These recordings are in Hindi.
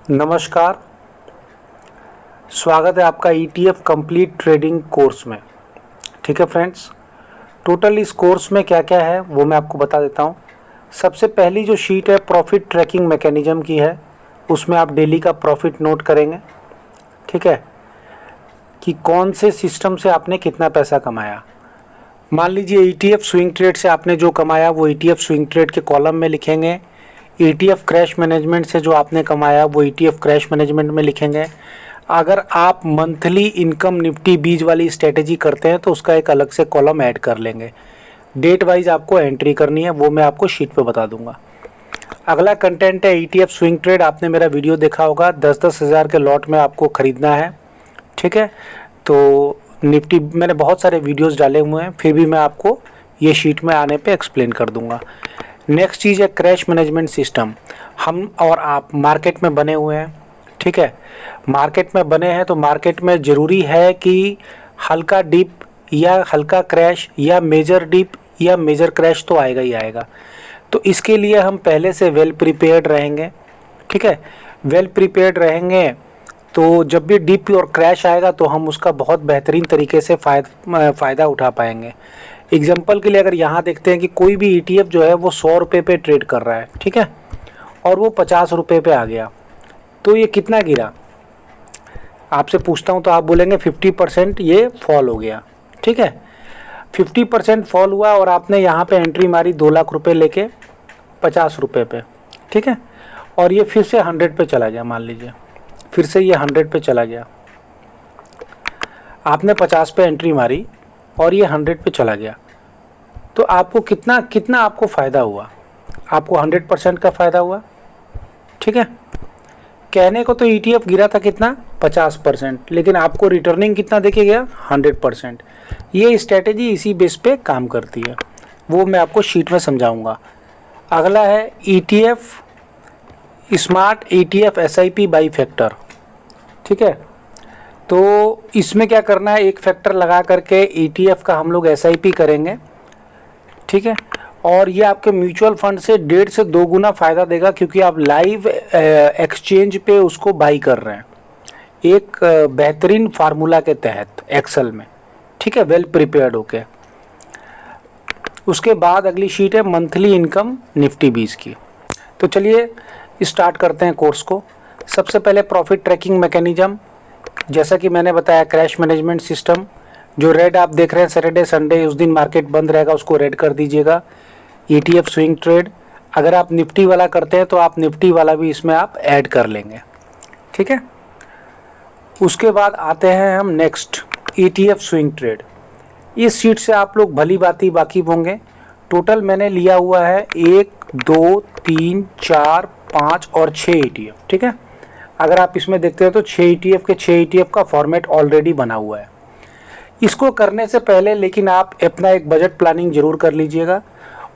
नमस्कार, स्वागत है आपका ETF कंप्लीट ट्रेडिंग कोर्स में। ठीक है फ्रेंड्स, टोटल इस कोर्स में क्या क्या है वो मैं आपको बता देता हूँ। सबसे पहली जो शीट है प्रॉफिट ट्रैकिंग मैकेनिज्म की है, उसमें आप डेली का प्रॉफिट नोट करेंगे। ठीक है, कि कौन से सिस्टम से आपने कितना पैसा कमाया। मान लीजिए ETF स्विंग ट्रेड से आपने जो कमाया वो ETF स्विंग ट्रेड के कॉलम में लिखेंगे। ETF क्रैश मैनेजमेंट से जो आपने कमाया वो ETF क्रैश मैनेजमेंट में लिखेंगे। अगर आप मंथली इनकम निफ्टी बीज वाली स्ट्रेटेजी करते हैं तो उसका एक अलग से कॉलम ऐड कर लेंगे। डेट वाइज आपको एंट्री करनी है, वो मैं आपको शीट पे बता दूंगा। अगला कंटेंट है ETF स्विंग ट्रेड। आपने मेरा वीडियो देखा होगा, 10-10 हज़ार के लॉट में आपको ख़रीदना है। ठीक है, तो निफ्टी मैंने बहुत सारे वीडियोस डाले हुए हैं, फिर भी मैं आपको ये शीट में आने पे एक्सप्लेन कर दूंगा। नेक्स्ट चीज़ है क्रैश मैनेजमेंट सिस्टम। हम और आप मार्केट में बने हुए हैं। ठीक है, मार्केट में बने हैं तो मार्केट में ज़रूरी है कि हल्का डिप या हल्का क्रैश या मेजर डिप या मेजर क्रैश तो आएगा ही आएगा। तो इसके लिए हम पहले से वेल प्रिपेयर्ड रहेंगे। ठीक है, वेल प्रिपेयर्ड रहेंगे तो जब भी डिप और क्रैश आएगा तो हम उसका बहुत बेहतरीन तरीके से फ़ायदा उठा पाएंगे। एग्जांपल के लिए अगर यहाँ देखते हैं कि कोई भी ETF जो है वो 100 रुपये पे ट्रेड कर रहा है, ठीक है, और वो 50 रुपये पे आ गया, तो ये कितना गिरा आपसे पूछता हूँ तो आप बोलेंगे 50% ये फॉल हो गया। ठीक है, 50% फॉल हुआ और आपने यहाँ पे एंट्री मारी 2 लाख रुपये लेके 50 रुपये पे। ठीक है, और ये फिर से 100 पे चला गया। मान लीजिए फिर से ये 100 पे चला गया, आपने 50 पे एंट्री मारी और ये 100 पे चला गया, तो आपको कितना आपको फ़ायदा हुआ? आपको 100% का फ़ायदा हुआ। ठीक है, कहने को तो ETF गिरा था कितना 50%, लेकिन आपको रिटर्निंग कितना देके गया 100%। ये स्ट्रेटेजी इसी बेस पे काम करती है, वो मैं आपको शीट में समझाऊंगा। अगला है ETF smart ETF SIP by factor. ठीक है, तो इसमें क्या करना है, एक फैक्टर लगा करके ETF का हम लोग SIP करेंगे। ठीक है, और ये आपके म्यूचुअल फंड से 1.5 से 2 गुना फ़ायदा देगा, क्योंकि आप लाइव एक्सचेंज पे उसको बाई कर रहे हैं एक बेहतरीन फार्मूला के तहत एक्सेल में। ठीक है, वेल प्रिपेयर्ड होके। उसके बाद अगली शीट है मंथली इनकम निफ्टी 20 की। तो चलिए स्टार्ट करते हैं कोर्स को। सबसे पहले प्रॉफिट ट्रैकिंग मैकेनिज्म, जैसा कि मैंने बताया क्रैश मैनेजमेंट सिस्टम। जो रेड आप देख रहे हैं सैटरडे संडे उस दिन मार्केट बंद रहेगा, उसको रेड कर दीजिएगा। ETF स्विंग ट्रेड, अगर आप निफ्टी वाला करते हैं तो आप निफ्टी वाला भी इसमें आप ऐड कर लेंगे। ठीक है, उसके बाद आते हैं हम नेक्स्ट ETF स्विंग ट्रेड। इस शीट से आप लोग भली भांति वाकिफ होंगे। टोटल मैंने लिया हुआ है 1 2 3 4 5 और 6 ETF। ठीक है, अगर आप इसमें देखते हो तो 6 ETF के 6 ETF का फॉर्मेट ऑलरेडी बना हुआ है। इसको करने से पहले लेकिन आप अपना एक बजट प्लानिंग ज़रूर कर लीजिएगा,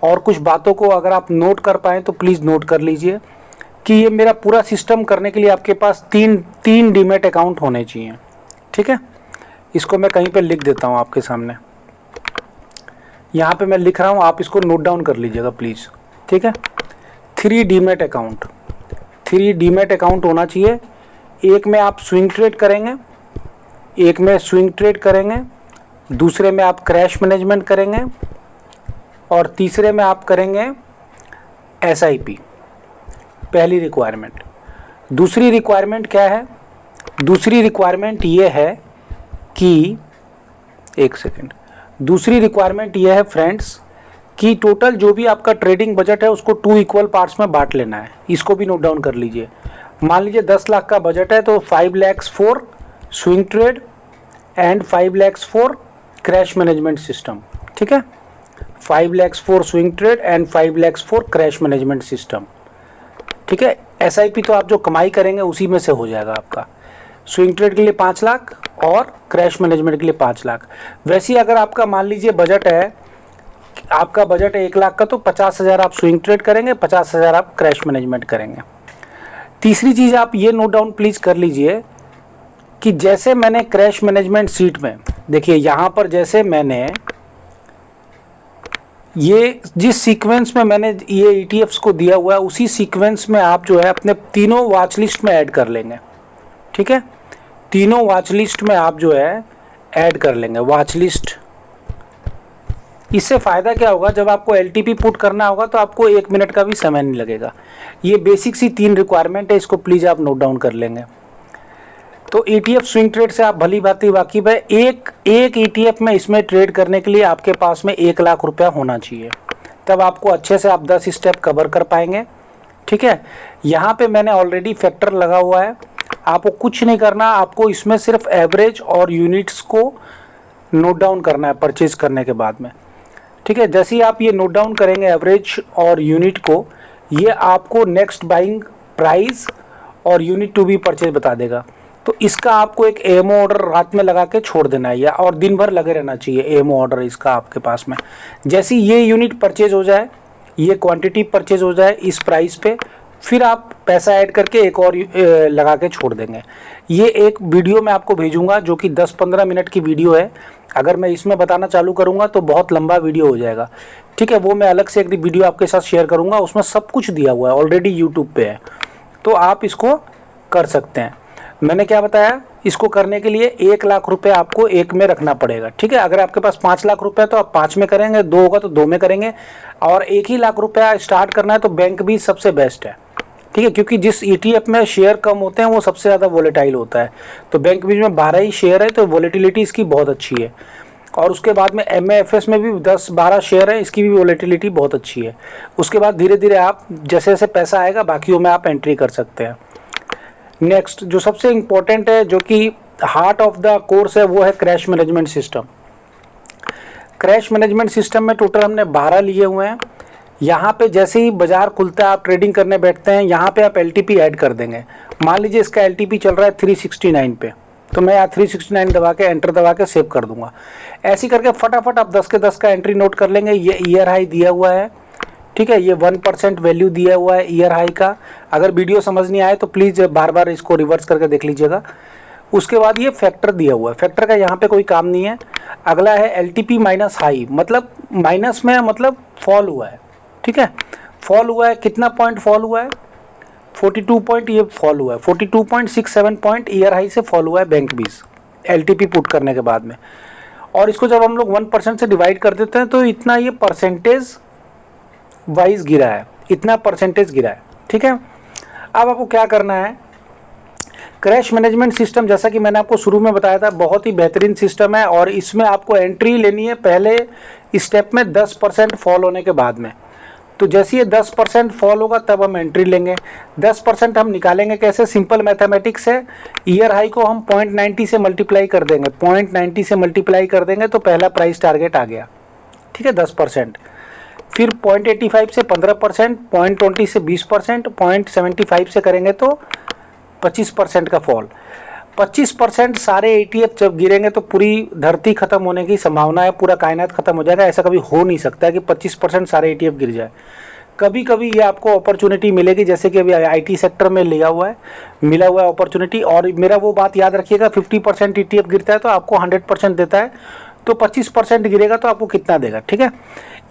और कुछ बातों को अगर आप नोट कर पाएँ तो प्लीज़ नोट कर लीजिए कि ये मेरा पूरा सिस्टम करने के लिए आपके पास तीन डीमैट अकाउंट होने चाहिए। ठीक है, इसको मैं कहीं पे लिख देता हूँ आपके सामने, यहाँ पे मैं लिख रहा हूँ, आप इसको नोट डाउन कर लीजिएगा प्लीज़। ठीक है, 3 डीमैट अकाउंट होना चाहिए। एक में आप स्विंग ट्रेड करेंगे, एक में स्विंग ट्रेड करेंगे, दूसरे में आप क्रैश मैनेजमेंट करेंगे, और तीसरे में आप करेंगे SIP। पहली रिक्वायरमेंट। दूसरी रिक्वायरमेंट क्या है? दूसरी रिक्वायरमेंट ये है कि दूसरी रिक्वायरमेंट ये है फ्रेंड्स कि टोटल जो भी आपका ट्रेडिंग बजट है उसको 2 इक्वल पार्ट्स में बांट लेना है। इसको भी नोट डाउन कर लीजिए। मान लीजिए 10 लाख का बजट है तो 5 lakh for swing trade and 5 lakh for crash management system. ठीक है, 5 lakh for swing trade and 5 lakh for crash management system. ठीक है, SIP तो आप जो कमाई करेंगे उसी में से हो जाएगा आपका। स्विंग ट्रेड के लिए 5 लाख और क्रैश मैनेजमेंट के लिए 5 लाख। वैसे ही अगर आपका मान लीजिए बजट है, आपका बजट है 1 लाख का, तो 50,000 आप स्विंग ट्रेड करेंगे, 50,000 आप क्रैश मैनेजमेंट करेंगे। तीसरी चीज़ आप ये नोट डाउन प्लीज़ कर लीजिए कि जैसे मैंने क्रैश मैनेजमेंट शीट में देखिए, यहाँ पर जैसे मैंने ये जिस सीक्वेंस में मैंने ये ETFs को दिया हुआ है उसी सीक्वेंस में आप जो है अपने तीनों वॉच लिस्ट में ऐड कर लेंगे। ठीक है, तीनों वॉच लिस्ट में आप जो है ऐड कर लेंगे वॉच लिस्ट। इससे फ़ायदा क्या होगा, जब आपको LTP पुट करना होगा तो आपको 1 मिनट का भी समय नहीं लगेगा। ये बेसिक सी 3 रिक्वायरमेंट है, इसको प्लीज़ आप नोट डाउन कर लेंगे। तो ETF स्विंग ट्रेड से आप भली भांति वाकिफ है। एक ETF में इसमें ट्रेड करने के लिए आपके पास में 1 लाख रुपया होना चाहिए, तब आपको अच्छे से आप 10 स्टेप कवर कर पाएंगे। ठीक है, यहाँ पे मैंने ऑलरेडी फैक्टर लगा हुआ है, आपको कुछ नहीं करना, आपको इसमें सिर्फ एवरेज और यूनिट्स को नोट डाउन करना है परचेज करने के बाद में। ठीक है, जैसे ही आप ये नोट डाउन करेंगे एवरेज और यूनिट को, ये आपको नेक्स्ट बाइंग प्राइस और यूनिट टू बी परचेज बता देगा। तो इसका आपको एक एमओ ऑर्डर रात में लगा के छोड़ देना है, या और दिन भर लगे रहना चाहिए एमओ ऑर्डर इसका आपके पास में। जैसे ये यूनिट परचेज हो जाए, ये क्वांटिटी परचेज हो जाए इस प्राइस पे, फिर आप पैसा ऐड करके एक और लगा के छोड़ देंगे। ये एक वीडियो मैं आपको भेजूंगा जो कि 10-15 मिनट की वीडियो है। अगर मैं इसमें बताना चालू करूंगा तो बहुत लंबा वीडियो हो जाएगा। ठीक है, वो मैं अलग से एक वीडियो आपके साथ शेयर करूंगा, उसमें सब कुछ दिया हुआ है, ऑलरेडी यूट्यूब पे है, तो आप इसको कर सकते हैं। मैंने क्या बताया, इसको करने के लिए 1 लाख रुपए आपको एक में रखना पड़ेगा। ठीक है, अगर आपके पास 5 लाख रुपए है तो आप 5 में करेंगे, 2 होगा तो 2 में करेंगे, और 1 ही लाख रुपया स्टार्ट करना है तो बैंक भी सबसे बेस्ट है। ठीक है, क्योंकि जिस ETF में शेयर कम होते हैं वो सबसे ज़्यादा वोलेटाइल होता है, तो बैंक बीच में 12 ही शेयर है तो वोलेटिलिटी इसकी बहुत अच्छी है। और उसके बाद में MAFS में भी 10-12 शेयर है, इसकी भी वोलेटिलिटी बहुत अच्छी है। उसके बाद धीरे धीरे आप जैसे जैसे पैसा आएगा बाकियों में आप एंट्री कर सकते हैं। नेक्स्ट जो सबसे इम्पोर्टेंट है, जो कि हार्ट ऑफ द कोर्स है, वो है crash management system. Crash management system में टोटल हमने 12 लिए हुए हैं। यहाँ पे जैसे ही बाजार खुलता है आप ट्रेडिंग करने बैठते हैं, यहाँ पे आप LTP ऐड कर देंगे। मान लीजिए इसका LTP चल रहा है 369 पे, तो मैं यहाँ 369 दबा के एंटर दबा के सेव कर दूंगा। ऐसे करके फटाफट आप 10 के 10 का एंट्री नोट कर लेंगे। ये ईयर हाई दिया हुआ है, ठीक है, ये 1% वैल्यू दिया हुआ है ईयर हाई का। अगर वीडियो समझ नहीं आए तो प्लीज़ बार बार इसको रिवर्स करके देख लीजिएगा। उसके बाद ये फैक्टर दिया हुआ है, फैक्टर का यहाँ पे कोई काम नहीं है। अगला है LTP माइनस हाई, मतलब माइनस में मतलब फॉल हुआ है। ठीक है, फॉल हुआ है, कितना पॉइंट फॉल हुआ है, 42 पॉइंट ये फॉल हुआ है, 42.67 पॉइंट ईयर हाई से फॉल हुआ है बैंक बीस LTP पुट करने के बाद में। और इसको जब हम लोग 1% से डिवाइड कर देते हैं तो इतना ये परसेंटेज वाइज गिरा है, इतना परसेंटेज गिरा है। ठीक है, अब आपको क्या करना है, क्रैश मैनेजमेंट सिस्टम जैसा कि मैंने आपको शुरू में बताया था बहुत ही बेहतरीन सिस्टम है, और इसमें आपको एंट्री लेनी है पहले स्टेप में 10% फॉल होने के बाद में। तो जैसे ये 10% फॉल होगा तब हम एंट्री लेंगे। 10% हम निकालेंगे कैसे, सिंपल मैथमेटिक्स है। ईयर हाई को हम 0.90 से मल्टीप्लाई कर देंगे, 0.90 से मल्टीप्लाई कर देंगे तो पहला प्राइस टारगेट आ गया। ठीक है, 10%। फिर 0.85 से 15%, 0.20 से 20%, 0.75 से करेंगे तो 25% का फॉल। 25% सारे ETF जब गिरेंगे तो पूरी धरती खत्म होने की संभावना है, पूरा कायनात खत्म हो जाएगा। ऐसा कभी हो नहीं सकता है कि 25% सारे ETF गिर जाए। कभी कभी ये आपको अपॉर्चुनिटी मिलेगी, जैसे कि अभी IT सेक्टर में मिला हुआ है अपॉर्चुनिटी। और मेरा वो बात याद रखिएगा, 50% ETF गिरता है तो आपको 100% देता है, तो 25% गिरेगा तो आपको कितना देगा। ठीक है,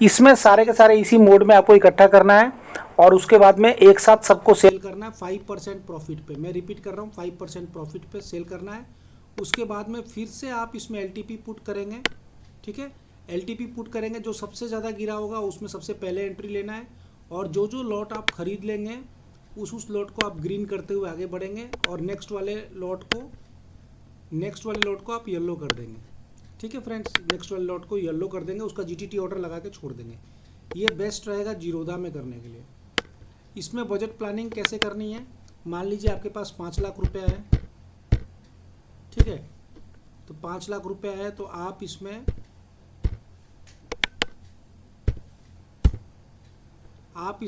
इसमें सारे के सारे इसी मोड में आपको इकट्ठा करना है और उसके बाद में एक साथ सबको सेल करना है 5% प्रॉफिट पे। मैं रिपीट कर रहा हूँ, 5% प्रॉफिट पे सेल करना है। उसके बाद में फिर से आप इसमें LTP पुट करेंगे। ठीक है, LTP पुट करेंगे, जो सबसे ज़्यादा गिरा होगा उसमें सबसे पहले एंट्री लेना है, और जो जो लॉट आप खरीद लेंगे उस लॉट को आप ग्रीन करते हुए आगे बढ़ेंगे, और नेक्स्ट वाले लॉट को आप येलो कर देंगे। ठीक है फ्रेंड्स, नेक्स्ट वाले लॉट को येलो कर देंगे, उसका GTT ऑर्डर लगा के छोड़ देंगे। ये बेस्ट रहेगा जीरोधा में करने के लिए। इसमें बजट प्लानिंग कैसे करनी है, मान लीजिए आपके पास 5 लाख रुपया है। ठीक है, तो 5 लाख रुपया है तो आप इसमें 8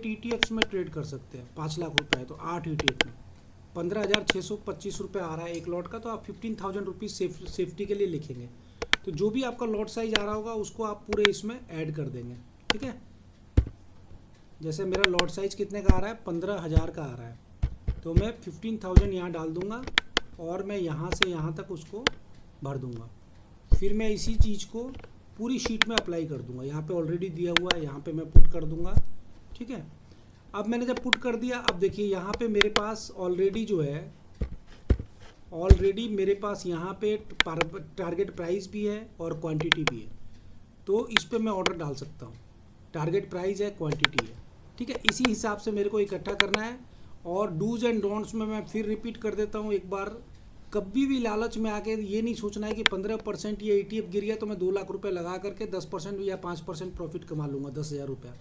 ETFs में ट्रेड कर सकते हैं। 5 लाख रुपया है तो 8 ETF में 15,625 रुपये आ रहा है एक लॉट का, तो आप 15,000 रुपीज़ सेफ्टी के लिए लिखेंगे। तो जो भी आपका लॉट साइज आ रहा होगा उसको आप पूरे इसमें ऐड कर देंगे। ठीक है, जैसे मेरा लॉट साइज कितने का आ रहा है, 15,000 का आ रहा है, तो मैं 15,000 यहाँ डाल दूंगा और मैं यहाँ से यहाँ तक उसको भर दूंगा। फिर मैं इसी चीज़ को पूरी शीट में अप्लाई कर दूंगा। यहाँ पे ऑलरेडी दिया हुआ है, यहाँ पे मैं पुट कर दूंगा। ठीक है, अब मैंने जब पुट कर दिया, अब देखिए यहाँ पे मेरे पास ऑलरेडी जो है, ऑलरेडी मेरे पास यहाँ पे टारगेट प्राइस भी है और क्वांटिटी भी है, तो इस पे मैं ऑर्डर डाल सकता हूँ। टारगेट प्राइस है, क्वांटिटी है। ठीक है, इसी हिसाब से मेरे को इकट्ठा करना है। और डूज एंड डोंट्स में मैं फिर रिपीट कर देता हूँ एक बार, कभी भी लालच में आके ये नहीं सोचना है कि 15% ये ETF गिर गया तो मैं 2 लाख रुपए लगा करके 10% या 5% प्रॉफिट कमा लूँगा, 10,000 रुपया।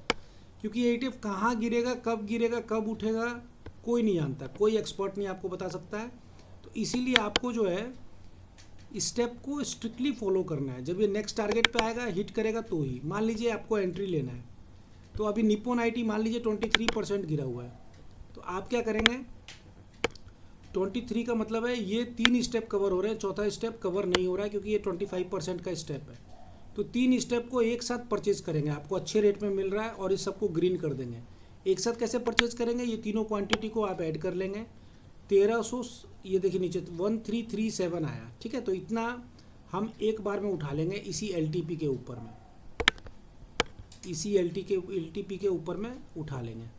क्योंकि ये ETF कहाँ गिरेगा, कब उठेगा, कोई नहीं जानता, कोई एक्सपर्ट नहीं आपको बता सकता है। तो इसीलिए आपको जो है स्टेप को स्ट्रिक्टली फॉलो करना है। जब ये नेक्स्ट टारगेट पे आएगा, हिट करेगा तो ही। मान लीजिए आपको एंट्री लेना है, तो अभी निप्पॉन IT मान लीजिए 23% गिरा हुआ है, तो आप क्या करेंगे, 23 का मतलब है ये 3 स्टेप कवर हो रहे हैं, चौथा स्टेप कवर नहीं हो रहा है क्योंकि ये 25% का स्टेप है। तो 3 स्टेप को एक साथ परचेज करेंगे, आपको अच्छे रेट में मिल रहा है, और इस सबको ग्रीन कर देंगे। एक साथ कैसे परचेज करेंगे, ये तीनों क्वांटिटी को आप ऐड कर लेंगे। 1300, ये देखिए नीचे 1337 आया। ठीक है, तो इतना हम एक बार में उठा लेंगे इसी LTP के ऊपर में, इसी LTP के ऊपर में उठा लेंगे।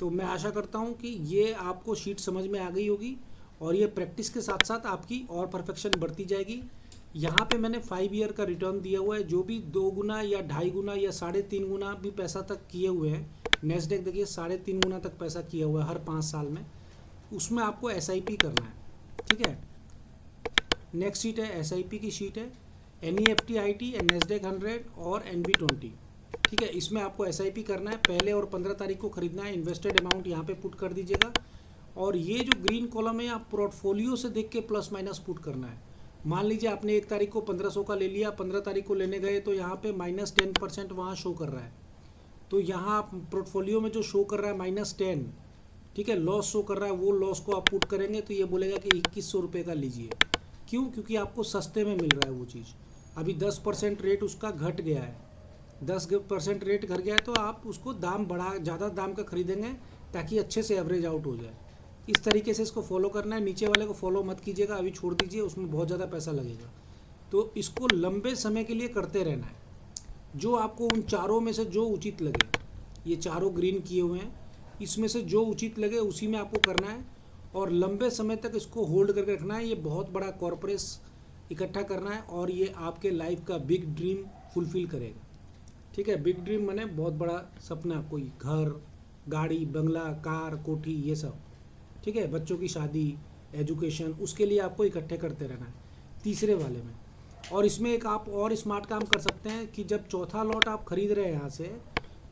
तो मैं आशा करता हूँ कि ये आपको शीट समझ में आ गई होगी, और ये प्रैक्टिस के साथ साथ आपकी और परफेक्शन बढ़ती जाएगी। यहाँ पे मैंने 5 ईयर का रिटर्न दिया हुआ है, जो भी 2 गुना या 2.5 गुना या 3.5 गुना भी पैसा तक किए हुए हैं। नेस्डेक देखिए 3.5 गुना तक पैसा किया हुआ है हर 5 साल में, उसमें आपको SIP करना है। ठीक है, नेक्स्ट शीट है SIP की शीट है, NEFT IT, नेस्डेक 100 और NB20। ठीक है, इसमें आपको SIP करना है। पहले और 15 तारीख को खरीदना है। इन्वेस्टेड अमाउंट यहाँ पे पुट कर दीजिएगा, और ये जो ग्रीन कॉलम है आप पोर्टफोलियो से देख के प्लस माइनस पुट करना है। मान लीजिए आपने 1 तारीख को 1500 का ले लिया, 15 तारीख को लेने गए तो यहाँ पे -10% वहाँ शो कर रहा है, तो यहाँ आप पोर्टफोलियो में जो शो कर रहा है -10, ठीक है, लॉस शो कर रहा है, वो लॉस को आप पुट करेंगे तो ये बोलेगा कि 2100 रुपये का लीजिए। क्यों? क्योंकि आपको सस्ते में मिल रहा है वो चीज़। अभी 10% रेट उसका घट गया है, 10% रेट घट गया है, तो आप उसको दाम ज़्यादा दाम का खरीदेंगे ताकि अच्छे से एवरेज आउट हो जाए। इस तरीके से इसको फॉलो करना है। नीचे वाले को फॉलो मत कीजिएगा, अभी छोड़ दीजिए, उसमें बहुत ज़्यादा पैसा लगेगा। तो इसको लंबे समय के लिए करते रहना है। जो आपको उन चारों में से जो उचित लगे, ये चारों ग्रीन किए हुए हैं, इसमें से जो उचित लगे उसी में आपको करना है, और लंबे समय तक इसको होल्ड करके रखना है। ये बहुत बड़ा कॉर्पोरेस इकट्ठा करना है, और ये आपके लाइफ का बिग ड्रीम फुलफिल करेगा। ठीक है, बिग ड्रीम माने बहुत बड़ा सपना, कोई घर, गाड़ी, बंगला, कार, कोठी, ये सब। ठीक है, बच्चों की शादी, एजुकेशन, उसके लिए आपको इकट्ठे करते रहना है तीसरे वाले में। और इसमें एक आप और स्मार्ट काम कर सकते हैं कि जब चौथा लॉट आप खरीद रहे हैं यहाँ से,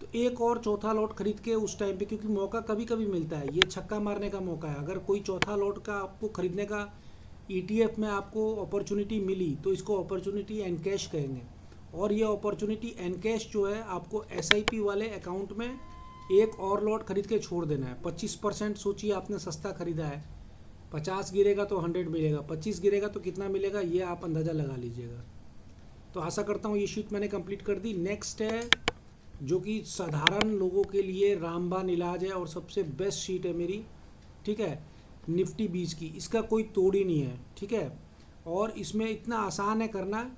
तो एक और चौथा लॉट खरीद के उस टाइम पे, क्योंकि मौका कभी कभी मिलता है, ये छक्का मारने का मौका है। अगर कोई चौथा लॉट का आपको खरीदने का ETF में आपको अपॉर्चुनिटी मिली, तो इसको अपॉर्चुनिटी एनकैश कहेंगे। और ये अपॉर्चुनिटी एनकैश जो है आपको SIP वाले अकाउंट में एक और लॉट खरीद के छोड़ देना है। 25% सोचिए आपने सस्ता खरीदा है, 50 गिरेगा तो 100 मिलेगा, 25 गिरेगा तो कितना मिलेगा ये आप अंदाज़ा लगा लीजिएगा। तो आशा करता हूँ ये शीट मैंने कंप्लीट कर दी। नेक्स्ट है जो कि साधारण लोगों के लिए रामबाण इलाज है और सबसे बेस्ट शीट है मेरी। ठीक है, निफ्टी 20 की, इसका कोई तोड़ ही नहीं है। ठीक है, और इसमें इतना आसान है करना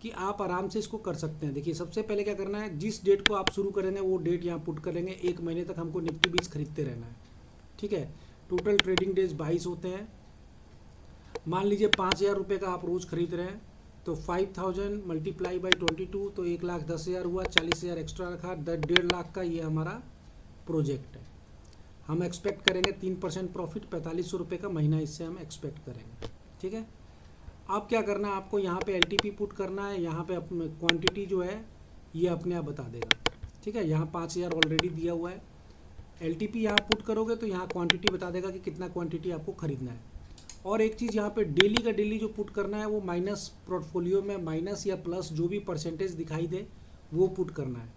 कि आप आराम से इसको कर सकते हैं। देखिए सबसे पहले क्या करना है, जिस डेट को आप शुरू करेंगे वो डेट यहाँ पुट करेंगे। 1 महीने तक हमको निफ्टी 20 खरीदते रहना है। ठीक है, टोटल ट्रेडिंग डेज 22 होते हैं। मान लीजिए 5,000 रुपये का आप रोज़ खरीद रहे हैं, तो 5000 मल्टीप्लाई बाई 22, तो 1,10,000 हुआ, 40,000 एक्स्ट्रा रखा, 1.5 लाख का ये हमारा प्रोजेक्ट है। हम एक्सपेक्ट करेंगे 3% प्रॉफिट, 4500 रुपये का महीना इससे हम एक्सपेक्ट करेंगे। ठीक है, अब क्या करना है आपको, यहाँ पे LTP पुट करना है। यहाँ पे अपने क्वांटिटी जो है ये अपने आप बता देगा। ठीक है, यहाँ 5000 ऑलरेडी दिया हुआ है। LTP यहाँ पुट करोगे तो यहाँ क्वांटिटी बता देगा कि कितना क्वांटिटी आपको खरीदना है। और एक चीज़ यहाँ पे डेली का डेली जो पुट करना है वो माइनस, पोर्टफोलियो में माइनस या प्लस जो भी परसेंटेज दिखाई दे वो पुट करना है।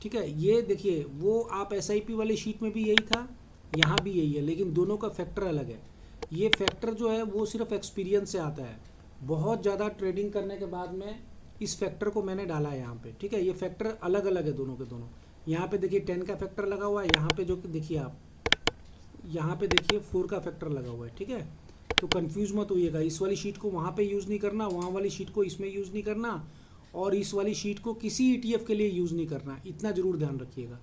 ठीक है, ये देखिए वो आप SIP वाली शीट में भी यही था, यहाँ भी यही है, लेकिन दोनों का फैक्टर अलग है। ये फैक्टर जो है वो सिर्फ एक्सपीरियंस से आता है। बहुत ज़्यादा ट्रेडिंग करने के बाद में इस फैक्टर को मैंने डाला है यहाँ पे। ठीक है, ये फैक्टर अलग अलग है दोनों के दोनों। यहाँ पे देखिए 10 का फैक्टर लगा हुआ है, यहाँ पे जो देखिए आप यहाँ पे देखिए 4 का फैक्टर लगा हुआ है। ठीक है, तो कंफ्यूज मत होइएगा। इस वाली शीट को वहाँ पे यूज़ नहीं करना, वहाँ वाली शीट को इसमें यूज़ नहीं करना, और इस वाली शीट को किसी ETF के लिए यूज़ नहीं करना, इतना ज़रूर ध्यान रखिएगा।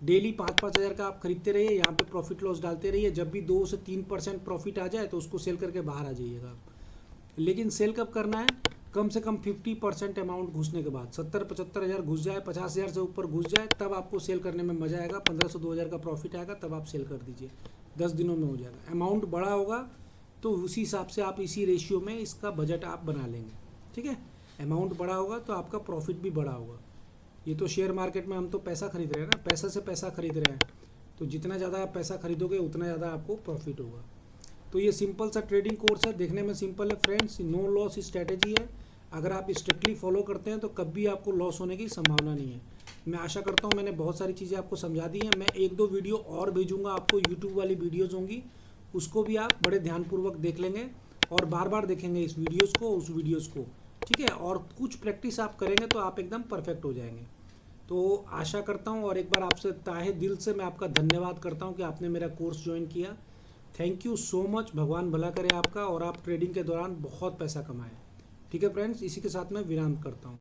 डेली 5-5 हज़ार का आप खरीदते रहिए, यहाँ पे प्रॉफिट लॉस डालते रहिए। जब भी 2 से 3% प्रॉफिट आ जाए तो उसको सेल करके बाहर आ जाइएगा आप। लेकिन सेल कब करना है? कम से कम 50% अमाउंट घुसने के बाद, 70-75 हज़ार घुस जाए, 50 हज़ार से ऊपर घुस जाए, तब आपको सेल करने में मज़ा आएगा। 1500-2000 का प्रॉफिट आएगा, तब आप सेल कर दीजिए, 10 दिनों में हो जाएगा। अमाउंट बड़ा होगा तो उसी हिसाब से आप इसी रेशियो में इसका बजट आप बना लेंगे, ठीक है। अमाउंट बड़ा होगा तो आपका प्रॉफिट भी बड़ा होगा। ये तो शेयर मार्केट में हम तो पैसा खरीद रहे हैं ना, पैसा से पैसा खरीद रहे हैं, तो जितना ज़्यादा आप पैसा खरीदोगे उतना ज़्यादा आपको प्रॉफिट होगा। तो ये सिंपल सा ट्रेडिंग कोर्स है, देखने में सिंपल है फ्रेंड्स। नो लॉस स्ट्रैटेजी है, अगर आप स्ट्रिक्टली फॉलो करते हैं तो कभी आपको लॉस होने की संभावना नहीं है। मैं आशा करता हूँ मैंने बहुत सारी चीज़ें आपको समझा दी हैं। मैं 1-2 वीडियो और भेजूँगा आपको, यूट्यूब वाली वीडियोज़ होंगी, उसको भी आप बड़े ध्यानपूर्वक देख लेंगे और बार बार देखेंगे इस वीडियोज़ को, उस वीडियोज़ को, ठीक है। और कुछ प्रैक्टिस आप करेंगे तो आप एकदम परफेक्ट हो जाएंगे। तो आशा करता हूँ और एक बार आपसे ताहे दिल से मैं आपका धन्यवाद करता हूँ कि आपने मेरा कोर्स ज्वाइन किया। Thank you so much. भगवान भला करे आपका और आप ट्रेडिंग के दौरान बहुत पैसा कमाएं। ठीक है फ्रेंड्स, इसी के साथ मैं विराम करता हूँ।